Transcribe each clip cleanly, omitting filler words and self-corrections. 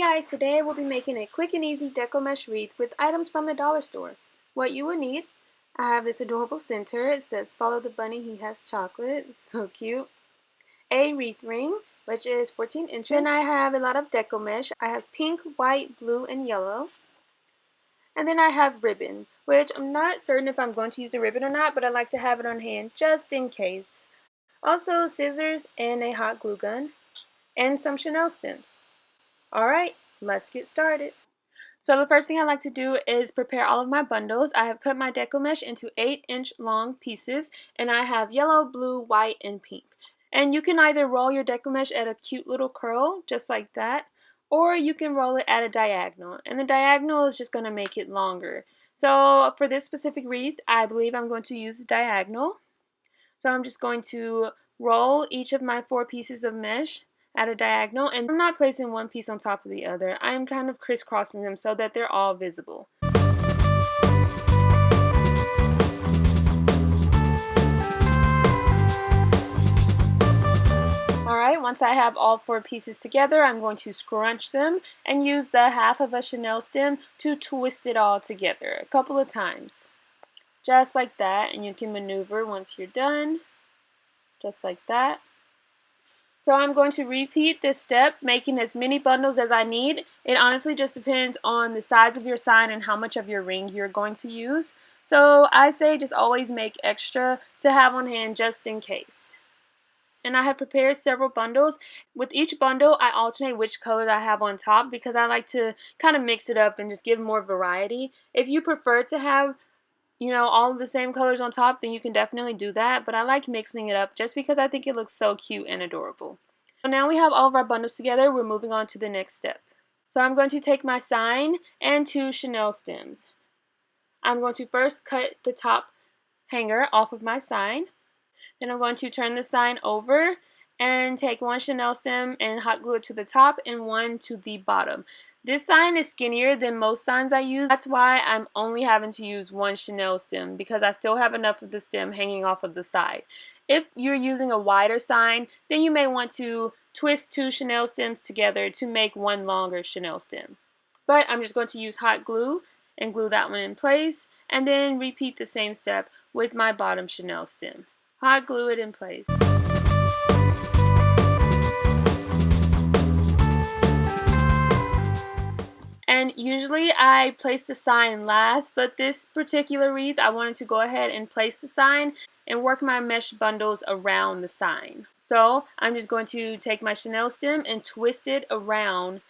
guys, today we'll be making a quick and easy deco mesh wreath with items from the dollar store. What you will need, I have this adorable center. It says follow the bunny, he has chocolate. It's so cute. A wreath ring, which is 14 inches. Then I have a lot of deco mesh. I have pink, white, blue, and yellow. And then I have ribbon, which I'm not certain if I'm going to use the ribbon or not, but I like to have it on hand just in case. Also scissors and a hot glue gun and some Chanel stems. Alright, let's get started. So the first thing I like to do is prepare all of my bundles. I have cut my deco mesh into 8-inch long pieces, and I have yellow, blue, white, and pink. And you can either roll your deco mesh at a cute little curl, just like that, or you can roll it at a diagonal. And the diagonal is just going to make it longer. So for this specific wreath, I believe I'm going to use the diagonal. So I'm just going to roll each of my 4 pieces of mesh at a diagonal, and I'm not placing one piece on top of the other. I am kind of crisscrossing them so that they're all visible. Alright, once I have all 4 pieces together, I'm going to scrunch them and use the half of a Chanel stem to twist it all together a couple of times. Just like that, and you can maneuver once you're done. Just like that. So I'm going to repeat this step, making as many bundles as I need. It honestly just depends on the size of your sign and how much of your ring you're going to use. So I say just always make extra to have on hand just in case. And I have prepared several bundles. With each bundle, I alternate which color I have on top because I like to kind of mix it up and just give more variety. If you prefer to have all of the same colors on top, then you can definitely do that, but I like mixing it up just because I think it looks so cute and adorable. So now we have all of our bundles together, we're moving on to the next step. So I'm going to take my sign and 2 Chanel stems. I'm going to first cut the top hanger off of my sign. Then I'm going to turn the sign over and take 1 Chanel stem and hot glue it to the top and 1 to the bottom. This sign is skinnier than most signs I use. That's why I'm only having to use 1 Chanel stem because I still have enough of the stem hanging off of the side. If you're using a wider sign, then you may want to twist 2 Chanel stems together to make 1 longer Chanel stem. But I'm just going to use hot glue and glue that one in place, and then repeat the same step with my bottom Chanel stem. Hot glue it in place. And usually I place the sign last, but this particular wreath I wanted to go ahead and place the sign and work my mesh bundles around the sign. So I'm just going to take my Chanel stem and twist it around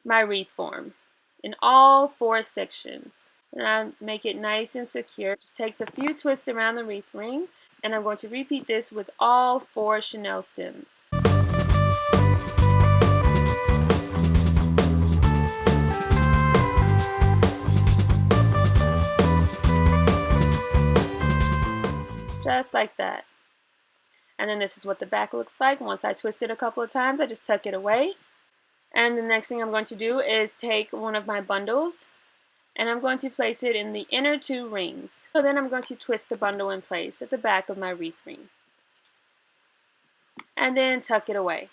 my wreath form in all 4 sections. And I make it nice and secure. It just takes a few twists around the wreath ring, and I'm going to repeat this with all 4 Chanel stems. Just like that. And then this is what the back looks like. Once I twist it a couple of times, I just tuck it away. And the next thing I'm going to do is take one of my bundles and I'm going to place it in the inner 2 rings. So then I'm going to twist the bundle in place at the back of my wreath ring. And then tuck it away.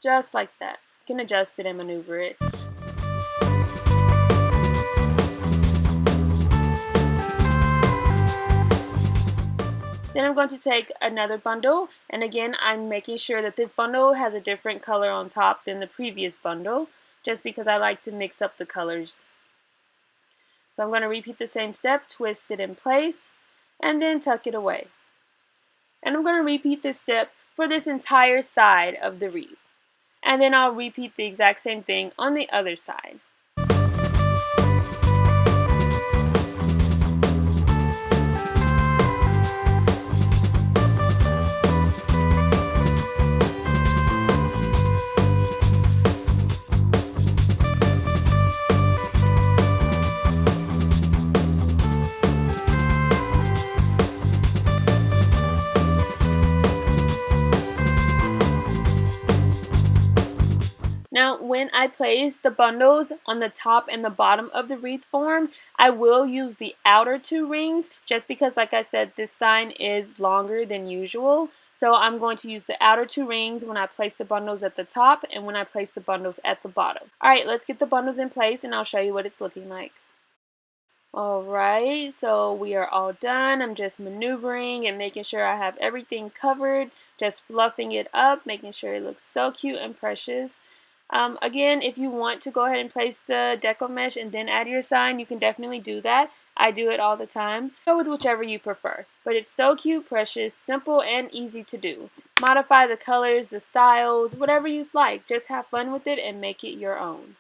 Just like that. You can adjust it and maneuver it. Then I'm going to take another bundle, and again I'm making sure that this bundle has a different color on top than the previous bundle, just because I like to mix up the colors. So I'm going to repeat the same step, twist it in place, and then tuck it away. And I'm going to repeat this step for this entire side of the wreath. And then I'll repeat the exact same thing on the other side. Now, when I place the bundles on the top and the bottom of the wreath form, I will use the outer 2 rings just because, like I said, this sign is longer than usual. So I'm going to use the outer two rings when I place the bundles at the top and when I place the bundles at the bottom. Alright, let's get the bundles in place and I'll show you what it's looking like. Alright, so we are all done. I'm just maneuvering and making sure I have everything covered, just fluffing it up, making sure it looks so cute and precious. Again, if you want to go ahead and place the deco mesh and then add your sign, you can definitely do that. I do it all the time. Go with whichever you prefer. But it's so cute, precious, simple, and easy to do. Modify the colors, the styles, whatever you'd like. Just have fun with it and make it your own.